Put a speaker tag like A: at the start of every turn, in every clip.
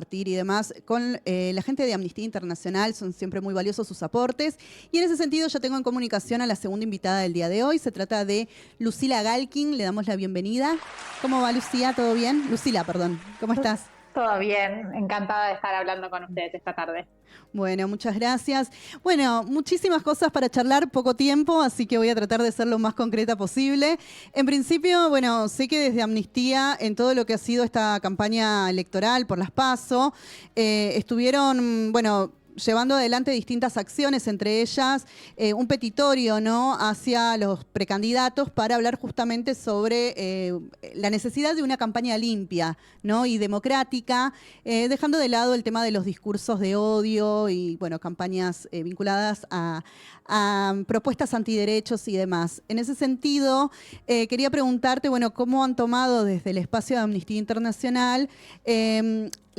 A: compartir y demás con la gente de Amnistía Internacional. Son siempre muy valiosos sus aportes. Y en ese sentido ya tengo en comunicación a la segunda invitada del día de hoy. Se trata de Lucila Galkin. Le damos la bienvenida. ¿Cómo va, Lucía? ¿Todo bien? Lucila, perdón. ¿Cómo estás?
B: Todo bien, encantada de estar hablando con ustedes esta tarde.
A: Bueno, muchas gracias. Bueno, muchísimas cosas para charlar, poco tiempo, así que voy a tratar de ser lo más concreta posible. En principio, bueno, sé que desde Amnistía, en todo lo que ha sido esta campaña electoral por las PASO, estuvieron, bueno, llevando adelante distintas acciones, entre ellas un petitorio, ¿no?, hacia los precandidatos para hablar justamente sobre la necesidad de una campaña limpia, ¿no?, y democrática, dejando de lado el tema de los discursos de odio y, bueno, campañas vinculadas a propuestas antiderechos y demás. En ese sentido, quería preguntarte, bueno, cómo han tomado desde el espacio de Amnistía Internacional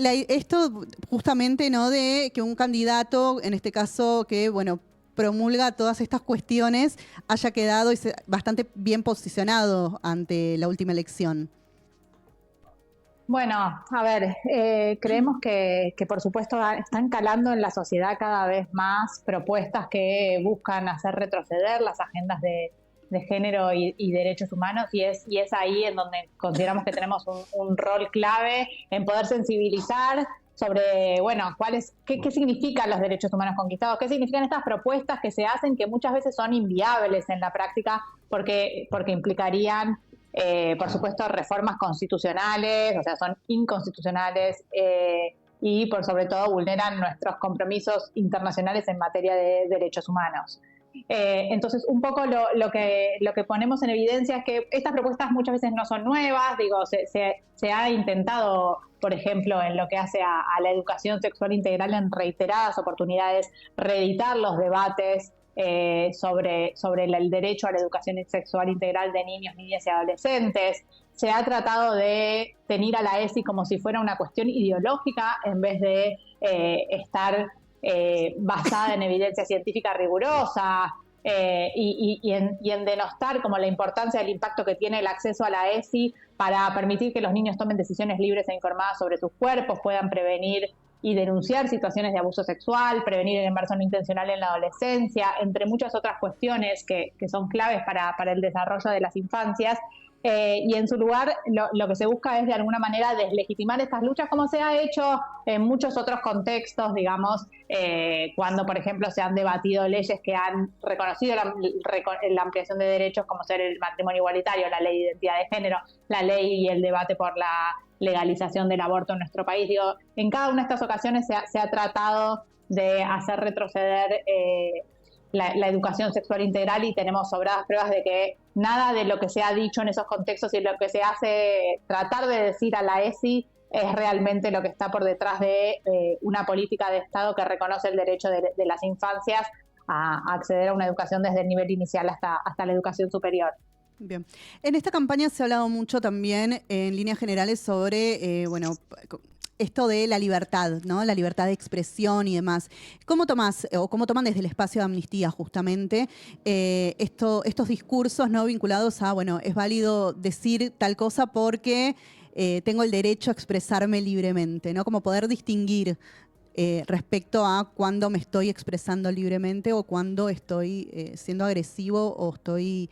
A: esto justamente, ¿no?, de que un candidato, en este caso que, bueno, promulga todas estas cuestiones, haya quedado bastante bien posicionado ante la última elección.
B: Bueno, a ver, creemos que por supuesto están calando en la sociedad cada vez más propuestas que buscan hacer retroceder las agendas de género y derechos humanos y es ahí en donde consideramos que tenemos un rol clave en poder sensibilizar sobre, bueno, qué significan los derechos humanos conquistados, qué significan estas propuestas que se hacen que muchas veces son inviables en la práctica porque implicarían por supuesto, reformas constitucionales, o sea, son inconstitucionales y por sobre todo vulneran nuestros compromisos internacionales en materia de derechos humanos. Entonces, un poco lo que ponemos en evidencia es que estas propuestas muchas veces no son nuevas, digo, se ha intentado, por ejemplo, en lo que hace a la educación sexual integral en reiteradas oportunidades, reeditar los debates sobre el derecho a la educación sexual integral de niños, niñas y adolescentes. Se ha tratado de tener a la ESI como si fuera una cuestión ideológica en vez de estar basada en evidencia científica rigurosa y en denostar como la importancia del impacto que tiene el acceso a la ESI para permitir que los niños tomen decisiones libres e informadas sobre sus cuerpos, puedan prevenir y denunciar situaciones de abuso sexual, prevenir el embarazo no intencional en la adolescencia, entre muchas otras cuestiones que son claves para el desarrollo de las infancias. Y en su lugar lo que se busca es de alguna manera deslegitimar estas luchas como se ha hecho en muchos otros contextos, digamos, cuando por ejemplo se han debatido leyes que han reconocido la ampliación de derechos como ser el matrimonio igualitario, la ley de identidad de género, la ley y el debate por la legalización del aborto en nuestro país. Digo, en cada una de estas ocasiones se ha tratado de hacer retroceder la educación sexual integral y tenemos sobradas pruebas de que nada de lo que se ha dicho en esos contextos y lo que se hace tratar de decir a la ESI es realmente lo que está por detrás de una política de Estado que reconoce el derecho de las infancias a acceder a una educación desde el nivel inicial hasta la educación superior.
A: Bien. En esta campaña se ha hablado mucho también, en líneas generales, sobre, bueno, esto de la libertad, ¿no? La libertad de expresión y demás. ¿Cómo tomás, o cómo toman desde el espacio de Amnistía justamente estos discursos, ¿no?, vinculados a, bueno, es válido decir tal cosa porque tengo el derecho a expresarme libremente, ¿no? Como poder distinguir respecto a cuando me estoy expresando libremente o cuando estoy siendo agresivo o estoy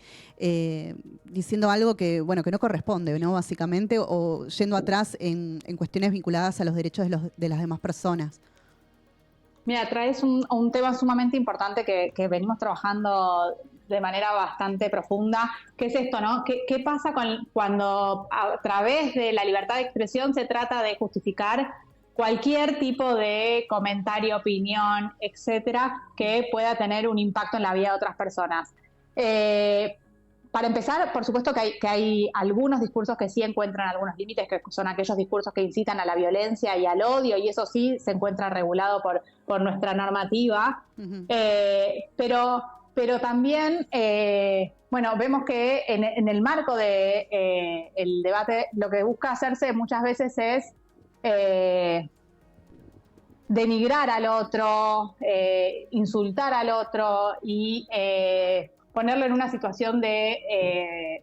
A: diciendo algo que, bueno, que no corresponde, ¿no?, básicamente, o yendo atrás en cuestiones vinculadas a los derechos de las demás personas.
B: Mira, traes un tema sumamente importante que venimos trabajando de manera bastante profunda, que es esto, ¿no? ¿Qué pasa cuando a través de la libertad de expresión se trata de justificar cualquier tipo de comentario, opinión, etcétera, que pueda tener un impacto en la vida de otras personas? Para empezar, por supuesto que hay algunos discursos que sí encuentran algunos límites, que son aquellos discursos que incitan a la violencia y al odio, y eso sí se encuentra regulado por nuestra normativa.
A: Uh-huh.
B: Pero también, bueno, vemos que en el marco de el debate, lo que busca hacerse muchas veces es denigrar al otro, insultar al otro y ponerlo en una situación de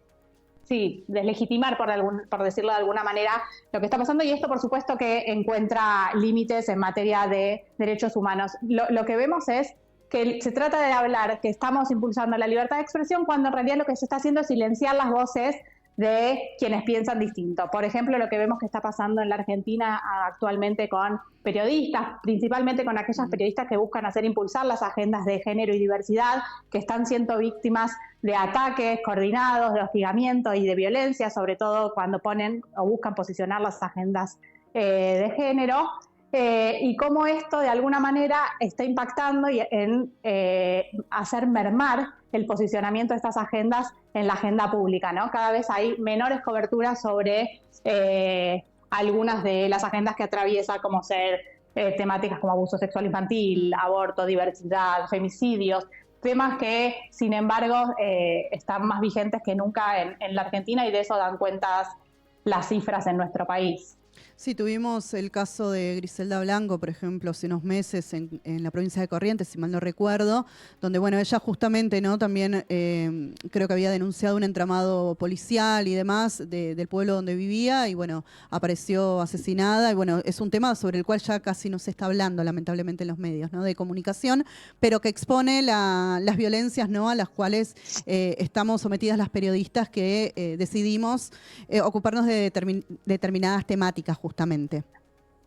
B: sí, deslegitimar, por decirlo de alguna manera, lo que está pasando, y esto por supuesto que encuentra límites en materia de derechos humanos. Lo que vemos es que se trata de hablar que estamos impulsando la libertad de expresión cuando en realidad lo que se está haciendo es silenciar las voces de quienes piensan distinto. Por ejemplo, lo que vemos que está pasando en la Argentina actualmente con periodistas, principalmente con aquellas periodistas que buscan hacer impulsar las agendas de género y diversidad, que están siendo víctimas de ataques coordinados, de hostigamiento y de violencia, sobre todo cuando ponen o buscan posicionar las agendas de género. Y cómo esto de alguna manera está impactando en hacer mermar el posicionamiento de estas agendas en la agenda pública, ¿no? Cada vez hay menores coberturas sobre algunas de las agendas que atraviesa, como ser temáticas como abuso sexual infantil, aborto, diversidad, femicidios, temas que, sin embargo, están más vigentes que nunca en la Argentina, y de eso dan cuenta las cifras en nuestro país.
A: Sí, tuvimos el caso de Griselda Blanco, por ejemplo, hace unos meses en la provincia de Corrientes, si mal no recuerdo, donde, bueno, ella justamente, ¿no? También creo que había denunciado un entramado policial y demás del pueblo donde vivía, y bueno, apareció asesinada, y bueno, es un tema sobre el cual ya casi no se está hablando, lamentablemente, en los medios, ¿no? De comunicación, pero que expone las violencias, ¿no? A las cuales estamos sometidas las periodistas que decidimos ocuparnos de determinadas temáticas, justamente.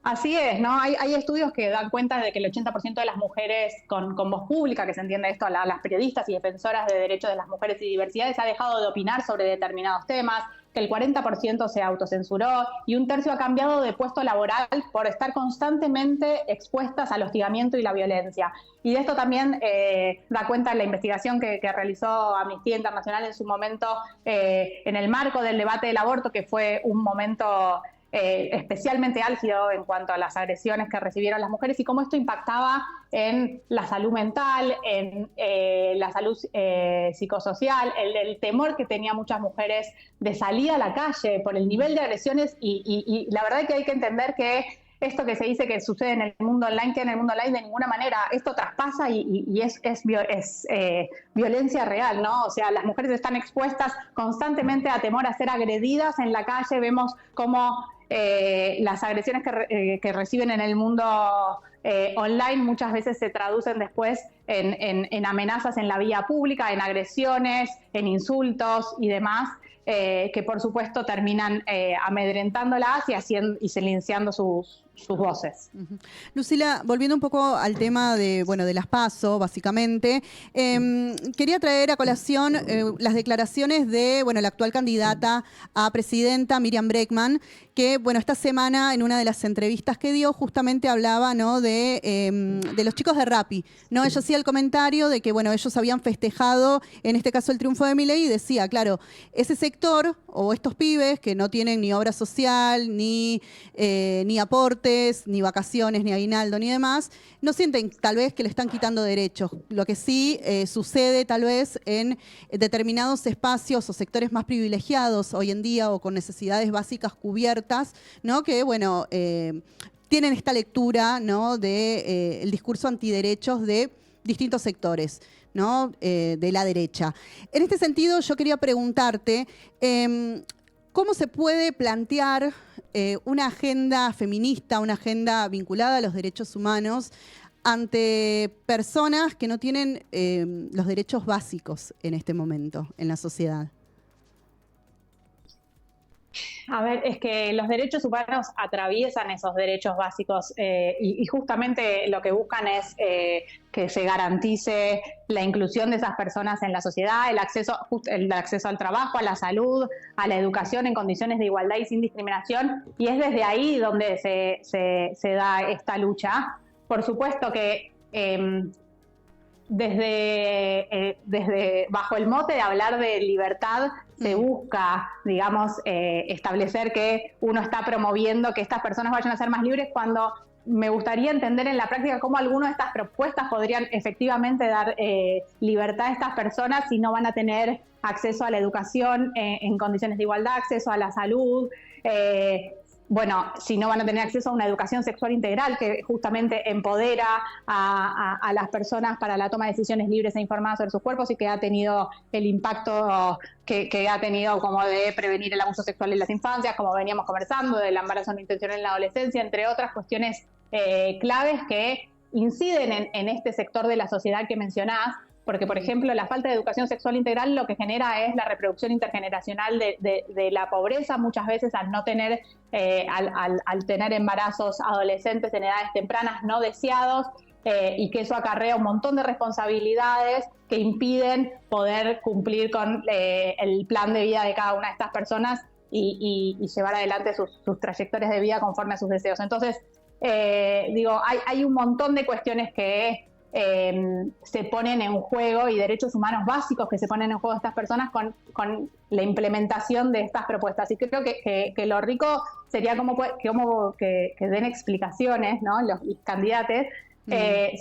B: Así es, ¿no? Hay estudios que dan cuenta de que el 80% de las mujeres con voz pública, que se entiende esto, las periodistas y defensoras de derechos de las mujeres y diversidades, ha dejado de opinar sobre determinados temas, que el 40% se autocensuró y un tercio ha cambiado de puesto laboral por estar constantemente expuestas al hostigamiento y la violencia. Y de esto también da cuenta la investigación que realizó Amnistía Internacional en su momento en el marco del debate del aborto, que fue un momento especialmente álgido en cuanto a las agresiones que recibieron las mujeres y cómo esto impactaba en la salud mental, en la salud psicosocial, el temor que tenían muchas mujeres de salir a la calle por el nivel de agresiones y la verdad es que hay que entender que esto que se dice que sucede en el mundo online, que en el mundo online de ninguna manera esto traspasa y es violencia real, ¿no? O sea, las mujeres están expuestas constantemente a temor a ser agredidas en la calle. Vemos cómo las agresiones que reciben en el mundo online muchas veces se traducen después en amenazas en la vía pública, en agresiones, en insultos y demás, que por supuesto terminan amedrentándolas y silenciando sus voces.
A: Lucila, volviendo un poco al tema de las PASO, básicamente, quería traer a colación las declaraciones de la actual candidata a presidenta, Miriam Bregman, que esta semana en una de las entrevistas que dio justamente hablaba, ¿no? de los chicos de Rappi, ¿no? Ella hacía el comentario de que ellos habían festejado, en este caso, el triunfo de Milei, y decía, claro, ese sector o estos pibes que no tienen ni obra social, ni aportes, ni vacaciones, ni aguinaldo, ni demás, no sienten tal vez que le están quitando derechos. Lo que sí sucede tal vez en determinados espacios o sectores más privilegiados hoy en día o con necesidades básicas cubiertas, ¿no? Que tienen esta lectura, ¿no? de el discurso antiderechos de distintos sectores, ¿no? De la derecha. En este sentido, yo quería preguntarte, ¿cómo se puede plantear una agenda feminista, una agenda vinculada a los derechos humanos ante personas que no tienen los derechos básicos en este momento en la sociedad?
B: A ver, es que los derechos humanos atraviesan esos derechos básicos y justamente lo que buscan es que se garantice la inclusión de esas personas en la sociedad, el acceso al trabajo, a la salud, a la educación en condiciones de igualdad y sin discriminación, y es desde ahí donde se da esta lucha. Por supuesto que desde bajo el mote de hablar de libertad se busca, digamos, establecer que uno está promoviendo que estas personas vayan a ser más libres, cuando me gustaría entender en la práctica cómo algunas de estas propuestas podrían efectivamente dar libertad a estas personas si no van a tener acceso a la educación en condiciones de igualdad, acceso a la salud, bueno, si no van a tener acceso a una educación sexual integral que justamente empodera a las personas para la toma de decisiones libres e informadas sobre sus cuerpos y que ha tenido el impacto que ha tenido como de prevenir el abuso sexual en las infancias, como veníamos conversando, del embarazo no intencional en la adolescencia, entre otras cuestiones claves que inciden en este sector de la sociedad que mencionás, porque, por ejemplo, la falta de educación sexual integral lo que genera es la reproducción intergeneracional de la pobreza, muchas veces al no tener, al tener embarazos adolescentes en edades tempranas no deseados, y que eso acarrea un montón de responsabilidades que impiden poder cumplir con el plan de vida de cada una de estas personas y llevar adelante sus trayectorias de vida conforme a sus deseos. Entonces, digo, hay un montón de cuestiones que se ponen en juego y derechos humanos básicos que se ponen en juego estas personas con la implementación de estas propuestas. Y creo que lo rico sería como que den explicaciones, ¿no? los candidatos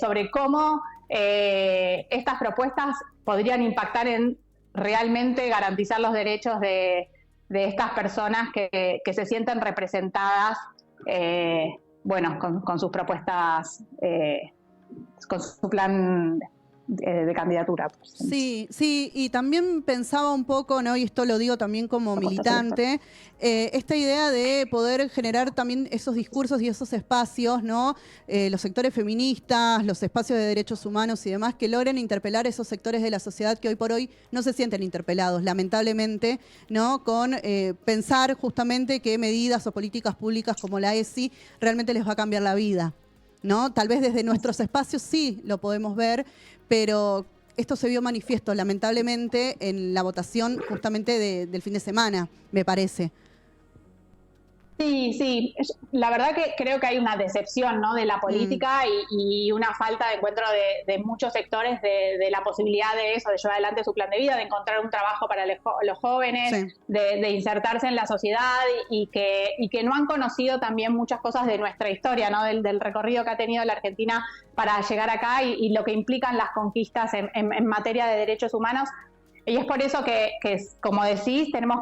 B: sobre cómo estas propuestas podrían impactar en realmente garantizar los derechos de estas personas que se sienten representadas bueno, con sus propuestas, con su plan de candidatura.
A: Sí, sí, y también pensaba un poco, ¿no? Y esto lo digo también como militante, esta idea de poder generar también esos discursos y esos espacios, ¿no? Los sectores feministas, los espacios de derechos humanos y demás, que logren interpelar esos sectores de la sociedad que hoy por hoy no se sienten interpelados, lamentablemente, ¿no? Con pensar justamente que medidas o políticas públicas como la ESI realmente les va a cambiar la vida, ¿no? Tal vez desde nuestros espacios sí lo podemos ver, pero esto se vio manifiesto lamentablemente en la votación justamente del fin de semana, me parece.
B: Sí, sí. La verdad que creo que hay una decepción, ¿no? de la política y una falta de encuentro de muchos sectores de la posibilidad de eso, de llevar adelante su plan de vida, de encontrar un trabajo para los jóvenes, sí, de insertarse en la sociedad y que no han conocido también muchas cosas de nuestra historia, ¿no? del recorrido que ha tenido la Argentina para llegar acá y lo que implican las conquistas en materia de derechos humanos. Y es por eso que, como decís, tenemos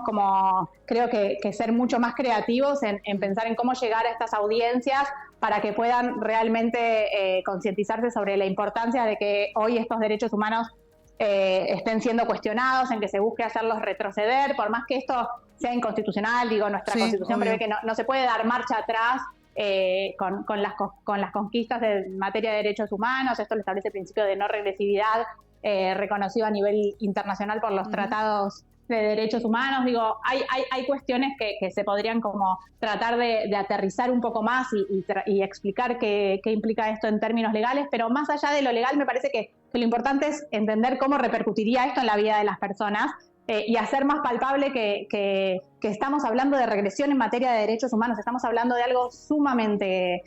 B: creo que ser mucho más creativos en pensar en cómo llegar a estas audiencias para que puedan realmente concientizarse sobre la importancia de que hoy estos derechos humanos estén siendo cuestionados, en que se busque hacerlos retroceder, por más que esto sea inconstitucional. Digo, nuestra Constitución prevé que no se puede dar marcha atrás con las conquistas en materia de derechos humanos. Esto lo establece el principio de no regresividad, reconocido a nivel internacional por los tratados de derechos humanos. Digo, hay cuestiones que se podrían como tratar de aterrizar un poco más y explicar qué implica esto en términos legales, pero más allá de lo legal me parece que lo importante es entender cómo repercutiría esto en la vida de las personas y hacer más palpable que estamos hablando de regresión en materia de derechos humanos, estamos hablando de algo sumamente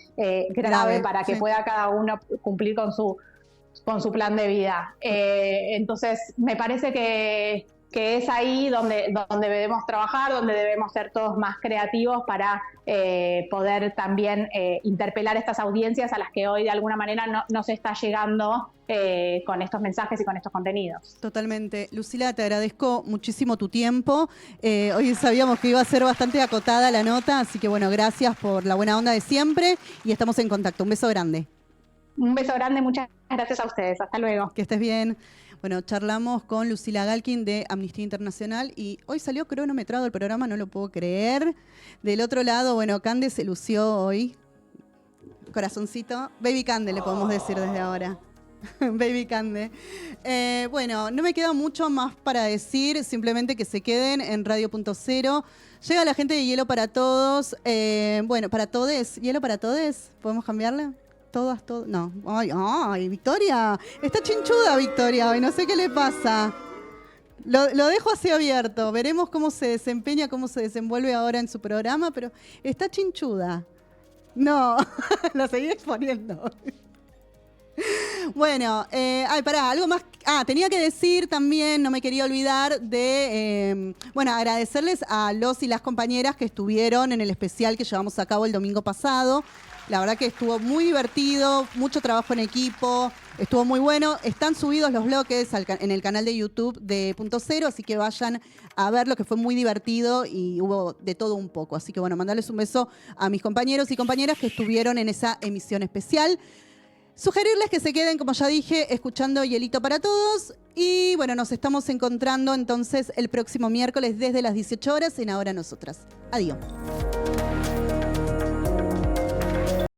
B: grave para que pueda cada uno cumplir con su plan de vida. Entonces, me parece que es ahí donde debemos trabajar, donde debemos ser todos más creativos para poder también interpelar estas audiencias a las que hoy de alguna manera no se está llegando con estos mensajes y con estos contenidos.
A: Totalmente. Lucila, te agradezco muchísimo tu tiempo. Hoy sabíamos que iba a ser bastante acotada la nota, así que bueno, gracias por la buena onda de siempre y estamos en contacto. Un beso grande.
B: Un beso grande, muchas gracias a ustedes. Hasta luego.
A: Que estés bien. Bueno, charlamos con Lucila Galkin de Amnistía Internacional y hoy salió cronometrado el programa, no lo puedo creer. Del otro lado, bueno, Cande se lució hoy. Corazoncito. Baby Cande le podemos decir desde ahora. Baby Cande. Bueno, no me queda mucho más para decir, simplemente que se queden en Radio.0. Llega la gente de Hielo para Todos. Bueno, para todes. ¿Hielo para todes? ¿Podemos cambiarle? Todas. No. Ay, Victoria. Está chinchuda, Victoria. Hoy no sé qué le pasa. Lo dejo así abierto. Veremos cómo se desempeña, cómo se desenvuelve ahora en su programa, pero está chinchuda. No, la seguí exponiendo. Bueno, algo más. Tenía que decir también, no me quería olvidar de, agradecerles a los y las compañeras que estuvieron en el especial que llevamos a cabo el domingo pasado. La verdad que estuvo muy divertido, mucho trabajo en equipo, estuvo muy bueno. Están subidos los bloques en el canal de YouTube de Punto Cero, así que vayan a verlo, que fue muy divertido y hubo de todo un poco. Así que bueno, mandarles un beso a mis compañeros y compañeras que estuvieron en esa emisión especial. Sugerirles que se queden, como ya dije, escuchando Hielito para Todos. Y bueno, nos estamos encontrando entonces el próximo miércoles desde las 18 horas en Ahora Nosotras. Adiós.